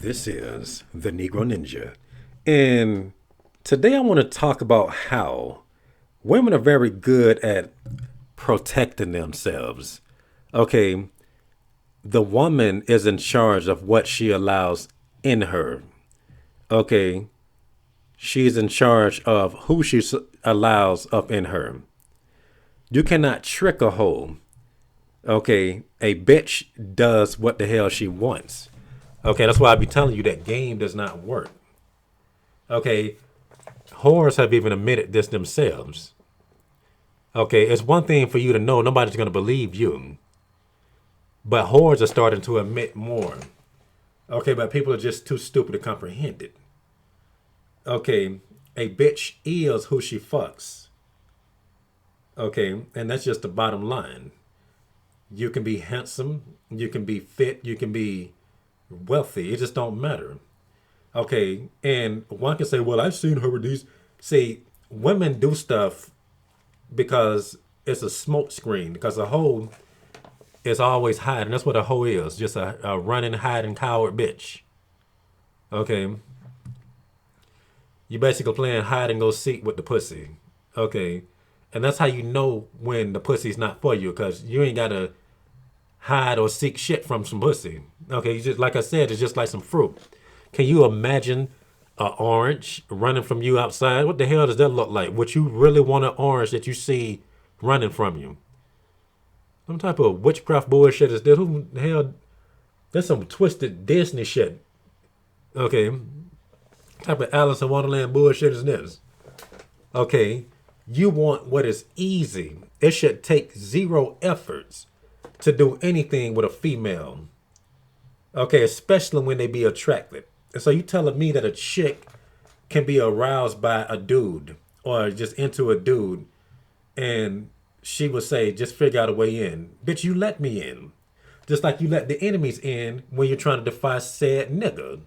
This is the Negro Ninja. And today I want to talk about how women are very good at protecting themselves. Okay, the woman is in charge of what she allows in her. Okay, she's in charge of who allows up in her. You cannot trick a hoe. Okay, a bitch does what the hell she wants. Okay, that's why I be telling you that game does not work. Okay, whores have even admitted this themselves. Okay, it's one thing for you to know nobody's gonna believe you, but whores are starting to admit more. Okay, but people are just too stupid to comprehend it. Okay, a bitch is who she fucks. Okay, and that's just the bottom line. You can be handsome, you can be fit, you can be wealthy. It just don't matter. Okay, and one can say, "Well, I've seen her with these." See, women do stuff because it's a smoke screen. Because a hoe is always hiding. That's what a hoe is, just a running, hiding, coward bitch. Okay, you basically playing hide and go seek with the pussy. Okay, and that's how you know when the pussy's not for you, because you ain't gotta hide or seek shit from some pussy. Okay, you just like I said, it's just like some fruit. Can you imagine an orange running from you outside? What the hell does that look like? Would you really want an orange that you see running from you? Some type of witchcraft bullshit is this? Who the hell? That's some twisted Disney shit. Okay, type of Alice in Wonderland bullshit is this? Okay, you want what is easy. It should take zero efforts to do anything with a female. Okay, especially when they be attracted. And so you telling me that a chick can be aroused by a dude or just into a dude, and she would say, just figure out a way in. Bitch, you let me in. Just like you let the enemies in when you're trying to defy said nigga.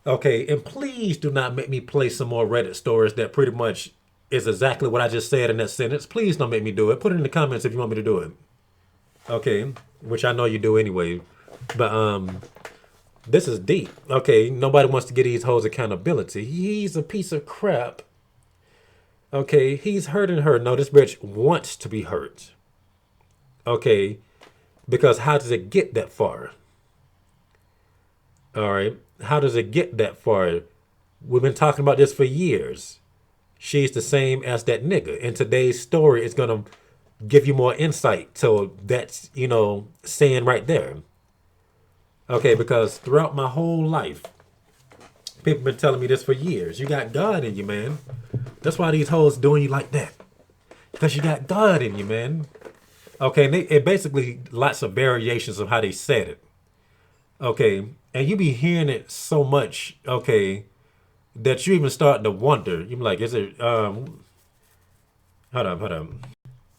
Okay, and please do not make me play some more Reddit stories that pretty much is exactly what I just said in that sentence. Please don't make me do it. Put it in the comments if you want me to do it. Okay, which I know you do anyway. But this is deep. Okay, nobody wants to get these hoes accountability. He's a piece of crap. Okay, he's hurting her. No, this bitch wants to be hurt. Okay, because how does it get that far? All right, how does it get that far? We've been talking about this for years. She's the same as that nigga. And today's story is gonna give you more insight to that's, saying right there. Okay, because throughout my whole life, people been telling me this for years. You got God in you, man. That's why these hoes doing you like that. Because you got God in you, man. Okay, and it basically lots of variations of how they said it. Okay, and you be hearing it so much, okay, that you even start to wonder. You be like, is it, hold on.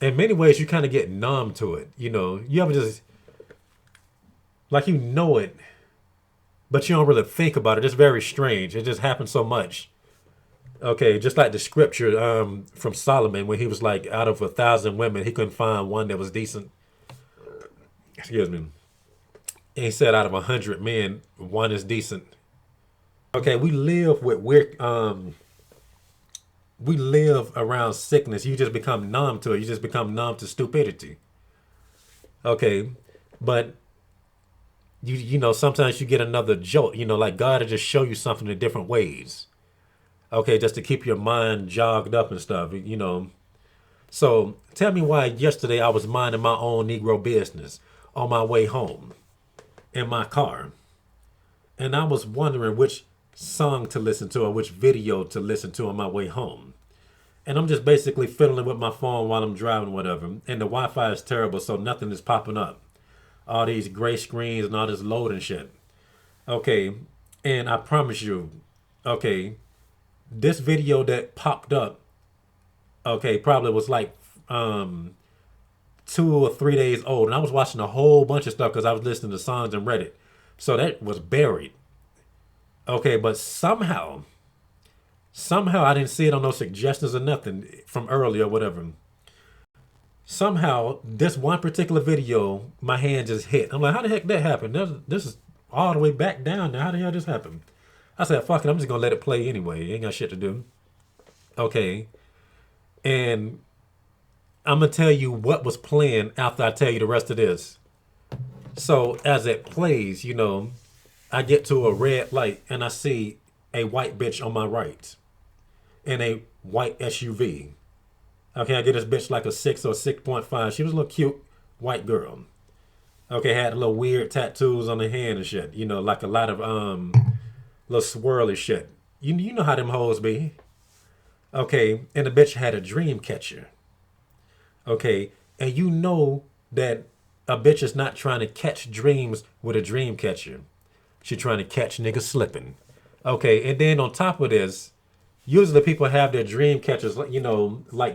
In many ways, you kind of get numb to it. You ever just, like it, but you don't really think about it. It's very strange. It just happens so much. Okay, just like the scripture from Solomon when he was like, out of 1,000 women, he couldn't find one that was decent. Excuse me. And he said out of 100 men, one is decent. Okay, we live around sickness. You just become numb to it. You just become numb to stupidity. Okay, but sometimes you get another jolt. Like God will just show you something in different ways. Okay, just to keep your mind jogged up and stuff. So tell me why yesterday I was minding my own Negro business on my way home in my car, and I was wondering which song to listen to or which video to listen to on my way home. And I'm just basically fiddling with my phone while I'm driving, whatever. And the Wi-Fi is terrible, so nothing is popping up. All these gray screens and all this loading shit. Okay, and I promise you, okay, this video that popped up, okay, probably was like 2 or 3 days old. And I was watching a whole bunch of stuff because I was listening to songs and Reddit. So that was buried. Okay, but somehow I didn't see it on no suggestions or nothing from earlier or whatever. Somehow, this one particular video, my hand just hit. I'm like, how the heck that happened? This is all the way back down there. How the hell this happened? I said, fuck it, I'm just gonna let it play anyway. Ain't got shit to do. Okay. And I'm gonna tell you what was playing after I tell you the rest of this. So as it plays, I get to a red light and I see a white bitch on my right in a white SUV. Okay, I get this bitch like a 6 or 6.5. She was a little cute white girl. Okay, had a little weird tattoos on her hand and shit. Like a lot of little swirly shit. You know how them hoes be. Okay, and the bitch had a dream catcher. Okay, and you know that a bitch is not trying to catch dreams with a dream catcher. She trying to catch niggas slipping. Okay, and then on top of this, usually people have their dream catchers, like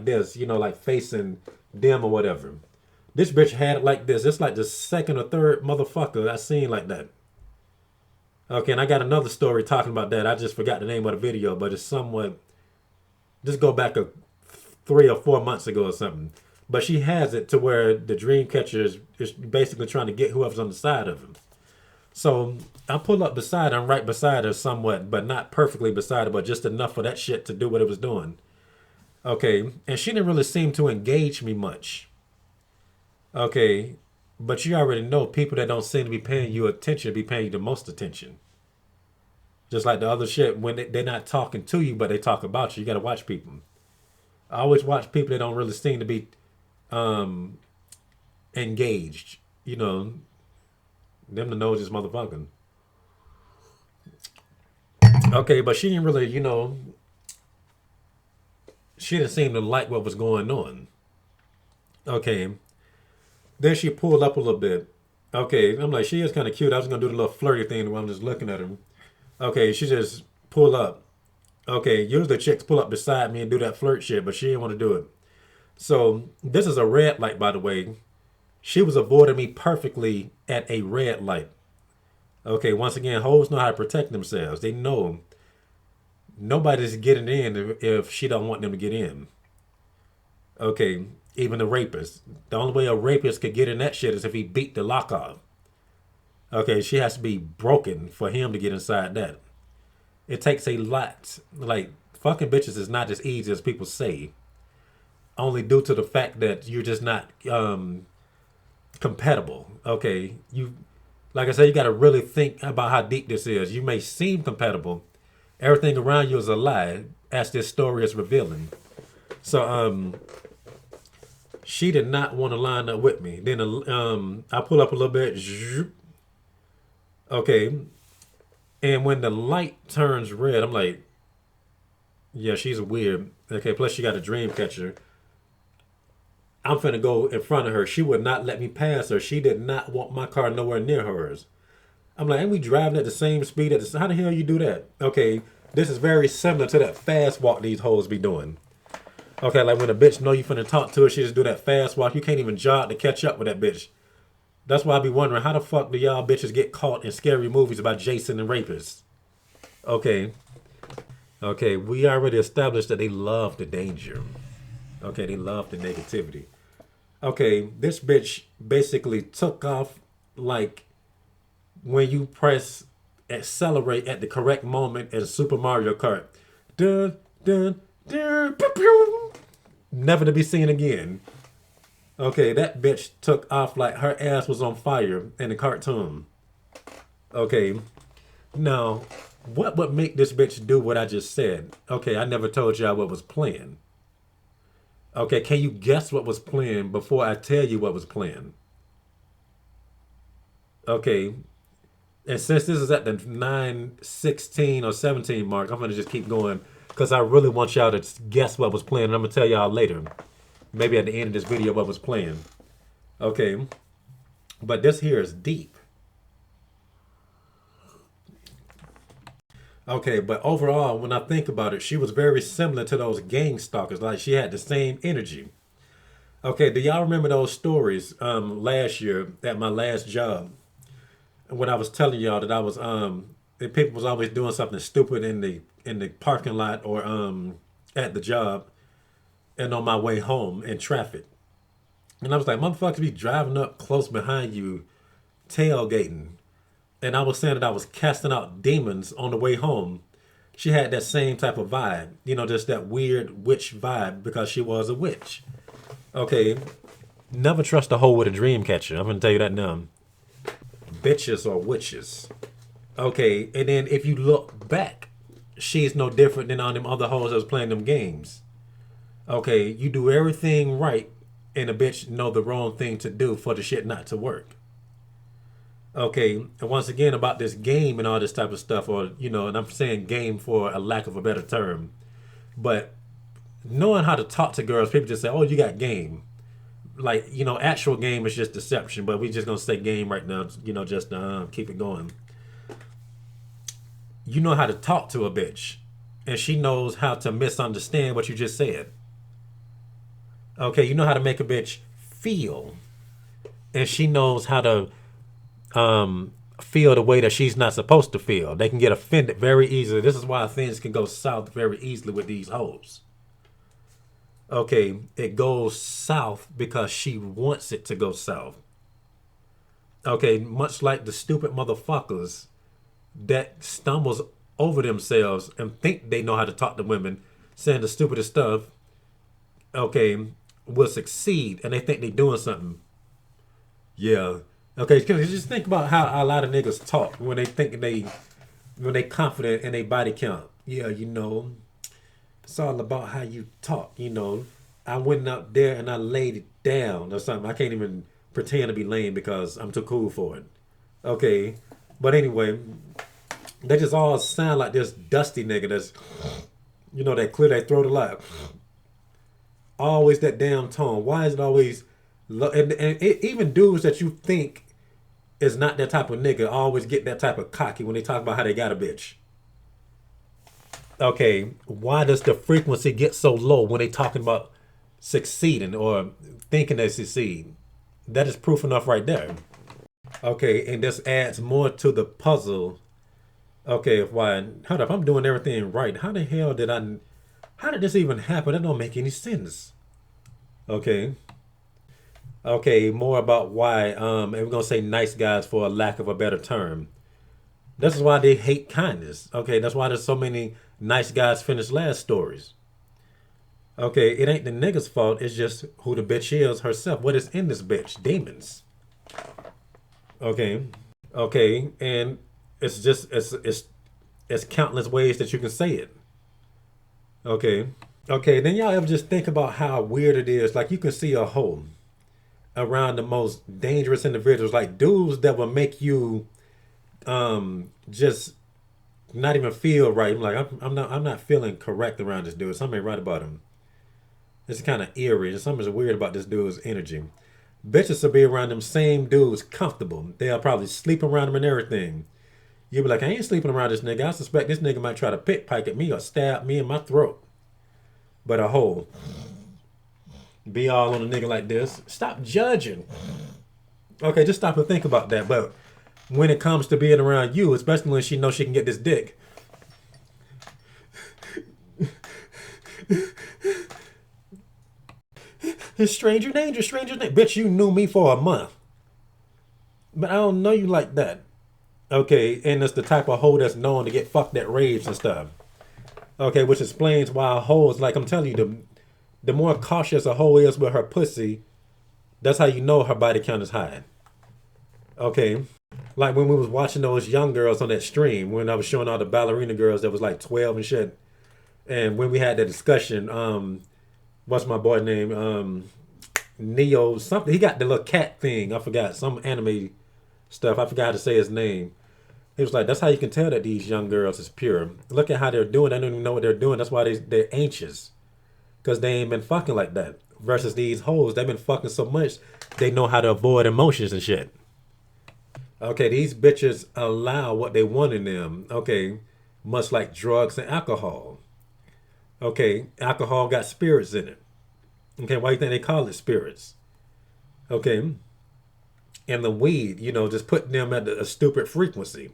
this, like facing them or whatever. This bitch had it like this. It's like the second or third motherfucker I seen like that. Okay, and I got another story talking about that. I just forgot the name of the video, but it's somewhat. Just go back 3 or 4 months ago or something. But she has it to where the dream catcher is basically trying to get whoever's on the side of him. So I pull up beside her, I'm right beside her somewhat, but not perfectly beside her, but just enough for that shit to do what it was doing. Okay, and she didn't really seem to engage me much. Okay, but you already know people that don't seem to be paying you attention be paying you the most attention. Just like the other shit, when they're not talking to you, but they talk about you. You got to watch people. I always watch people that don't really seem to be um, engaged. Them the noses motherfucking. Okay, but she didn't really, she didn't seem to like what was going on. Okay, then she pulled up a little bit. Okay, I'm like, she is kind of cute. I was gonna do the little flirty thing while I'm just looking at her. Okay, she just pulled up. Okay, usually chicks pull up beside me and do that flirt shit, but she didn't want to do it. So this is a red light, by the way. She was avoiding me perfectly at a red light. Okay, once again, hoes know how to protect themselves. They know nobody's getting in if she don't want them to get in. Okay, even the rapist. The only way a rapist could get in that shit is if he beat the lock off. Okay, she has to be broken for him to get inside that. It takes a lot. Like, fucking bitches is not as easy as people say. Only due to the fact that you're just not compatible. Okay, like I said, you got to really think about how deep this is. You may seem compatible. Everything around you is a lie, as this story is revealing. So, she did not want to line up with me. Then, I pull up a little bit. Okay, and when the light turns red, I'm like, yeah, she's weird. Okay, plus she got a dream catcher. I'm finna go in front of her. She would not let me pass her. She did not want my car nowhere near hers. I'm like, ain't we driving at the same speed? How the hell you do that? Okay, this is very similar to that fast walk these hoes be doing. Okay, like when a bitch know you finna talk to her, she just do that fast walk. You can't even jog to catch up with that bitch. That's why I be wondering, how the fuck do y'all bitches get caught in scary movies about Jason and rapists? Okay, okay, we already established that they love the danger. Okay, they love the negativity. Okay, this bitch basically took off like when you press accelerate at the correct moment in Super Mario Kart. Dun, dun, dun, pew, pew. Never to be seen again. Okay, that bitch took off like her ass was on fire in the cartoon. Okay, now what would make this bitch do what I just said? Okay, I never told y'all what was playing. Okay, can you guess what was playing before I tell you what was playing? Okay, and since this is at the 9:16 or 17 mark, I'm gonna just keep going because I really want y'all to guess what was playing. And I'm gonna tell y'all later, maybe at the end of this video, what was playing. Okay, but this here is deep. Okay, but overall, when I think about it, she was very similar to those gang stalkers. Like she had the same energy. Okay, do y'all remember those stories last year at my last job when I was telling y'all that I was that people was always doing something stupid in the parking lot or at the job and on my way home in traffic. And I was like, motherfuckers be driving up close behind you, tailgating, and I was saying that I was casting out demons on the way home, she had that same type of vibe, just that weird witch vibe because she was a witch. Okay, never trust a hoe with a dream catcher. I'm gonna tell you that now. Bitches are witches. Okay, and then if you look back, she's no different than all them other hoes that was playing them games. Okay, you do everything right, and a bitch know the wrong thing to do for the shit not to work. Okay, and once again about this game and all this type of stuff, or and I'm saying game for a lack of a better term, but knowing how to talk to girls, people just say, "Oh, you got game." Like actual game is just deception, but we just gonna say game right now. Just keep it going. You know how to talk to a bitch, and she knows how to misunderstand what you just said. Okay, you know how to make a bitch feel, and she knows how to feel the way that she's not supposed to feel. They can get offended very easily. This is why things can go south very easily with these hoes. Okay, it goes south because she wants it to go south. Okay, much like the stupid motherfuckers that stumbles over themselves and think they know how to talk to women, saying the stupidest stuff, okay, will succeed and they think they doing something. Yeah. Okay, just think about how a lot of niggas talk when they think when they confident in their body count. Yeah, it's all about how you talk. I went up there and I laid it down or something. I can't even pretend to be lame because I'm too cool for it. Okay, but anyway, they just all sound like this dusty nigga that's, that clear their throat a lot. Always that damn tone. Why is it always, and even dudes that you think is not that type of nigga always get that type of cocky when they talk about how they got a bitch. Okay, why does the frequency get so low when they talking about succeeding or thinking they succeed? That is proof enough right there. Okay, and this adds more to the puzzle. Okay, why? Hold up, I'm doing everything right. How the hell did I? How did this even happen? That don't make any sense. Okay. Okay, more about why. And we're gonna say nice guys for a lack of a better term. This is why they hate kindness. Okay, that's why there's so many nice guys finish last stories. Okay, it ain't the nigga's fault. It's just who the bitch is herself. What is in this bitch? Demons. Okay. Okay, and it's just it's countless ways that you can say it. Okay. Okay, then y'all ever just think about how weird it is? Like you can see a hole around the most dangerous individuals, like dudes that will make you just not even feel right. I'm like I'm not feeling correct around this dude. Something ain't right about him. It's kind of eerie. There's something weird about this dude's energy. Bitches will be around them same dudes comfortable. They'll probably sleep around them and everything. You'll be like, I ain't sleeping around this nigga. I suspect this nigga might try to pickpocket me or stab me in my throat. But a hoe be all on a nigga like this. Stop judging. Okay, just stop and think about that. But when it comes to being around you, especially when she knows she can get this dick, it's stranger danger, stranger danger. Bitch, you knew me for a month. But I don't know you like that. Okay, and it's the type of hoe that's known to get fucked at raves and stuff. Okay, which explains why a hoe is like, I'm telling you, the more cautious a hoe is with her pussy, that's how you know her body count is high. Okay, like when we was watching those young girls on that stream, when I was showing all the ballerina girls that was like 12 and shit, and when we had that discussion, what's my boy name? Neo something. He got the little cat thing. I forgot some anime stuff. I forgot how to say his name. He was like, that's how you can tell that these young girls is pure. Look at how they're doing. They don't even know what they're doing. That's why they're anxious. Because they ain't been fucking like that. Versus these hoes, they've been fucking so much, they know how to avoid emotions and shit. Okay, these bitches allow what they want in them. Okay, much like drugs and alcohol. Okay, alcohol got spirits in it. Okay, why do you think they call it spirits? Okay, and the weed, just putting them at a stupid frequency.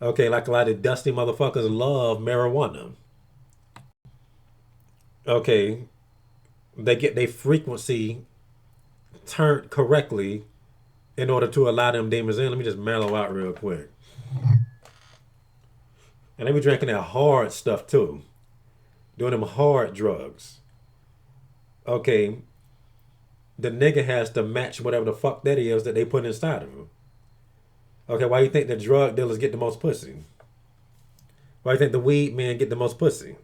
Okay, like a lot of dusty motherfuckers love marijuana. Okay, they get their frequency turned correctly in order to allow them demons in. Let me just mellow out real quick. And they be drinking that hard stuff too, doing them hard drugs. Okay, the nigga has to match whatever the fuck that is that they put inside of him. Okay, why you think the drug dealers get the most pussy? Why do you think the weed men get the most pussy?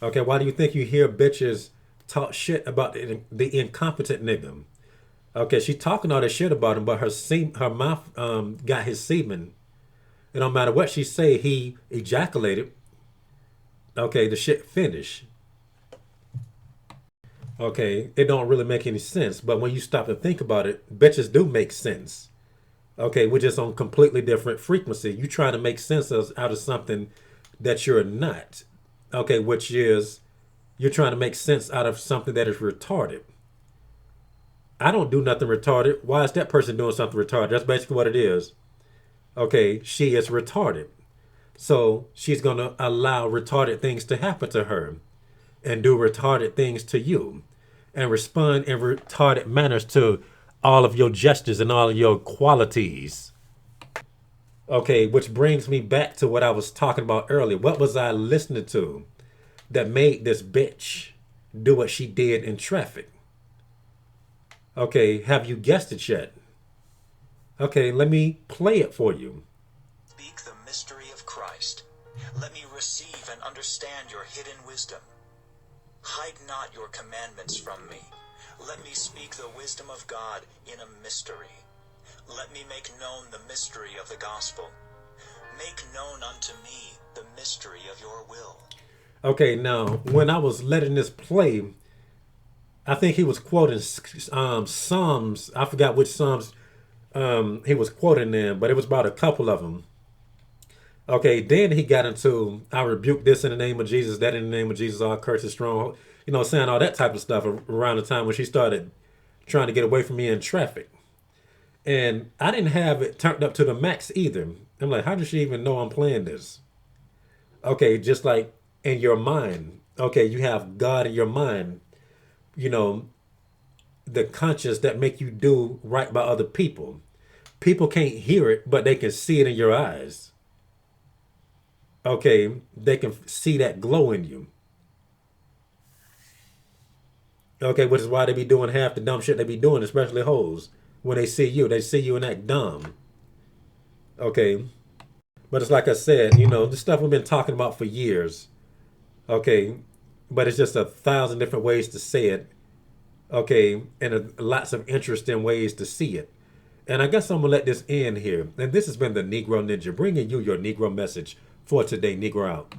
Okay, why do you think you hear bitches talk shit about the incompetent nigga? Okay, she talking all this shit about him, but her mouth got his semen. It don't matter what she say, he ejaculated. Okay, the shit finished. Okay, it don't really make any sense, but when you stop and think about it, bitches do make sense. Okay, we're just on completely different frequency. You trying to make sense out of something that you're not. Okay, which is you're trying to make sense out of something that is retarded. I don't do nothing retarded. Why is that person doing something retarded? That's basically what it is. Okay, she is retarded. So she's going to allow retarded things to happen to her and do retarded things to you and respond in retarded manners to all of your gestures and all of your qualities. Okay, which brings me back to what I was talking about earlier. What was I listening to that made this bitch do what she did in traffic? Okay, have you guessed it yet? Okay, let me play it for you. Speak the mystery of Christ. Let me receive and understand your hidden wisdom. Hide not your commandments from me. Let me speak the wisdom of God in a mystery. Let me make known the mystery of the gospel. Make known unto me the mystery of your will. Okay, now, when I was letting this play, I think he was quoting Psalms. I forgot which Psalms he was quoting them, but it was about a couple of them. Okay, then he got into, I rebuke this in the name of Jesus, that in the name of Jesus, all curses strong. You know, saying all that type of stuff around the time when she started trying to get away from me in traffic. And I didn't have it turned up to the max either. I'm like, how does she even know I'm playing this? Okay, just like in your mind. Okay, you have God in your mind. You know, the conscience that make you do right by other people. People can't hear it, but they can see it in your eyes. Okay, they can see that glow in you. Okay, which is why they be doing half the dumb shit they be doing, especially hoes. When they see you and act dumb. Okay, but it's like I said, you know, the stuff we've been talking about for years. Okay, but it's just 1,000 different ways to say it. Okay, and lots of interesting ways to see it. And I guess I'm gonna let this end here. And this has been the Negro Ninja, bringing you your Negro message for today. Negro out.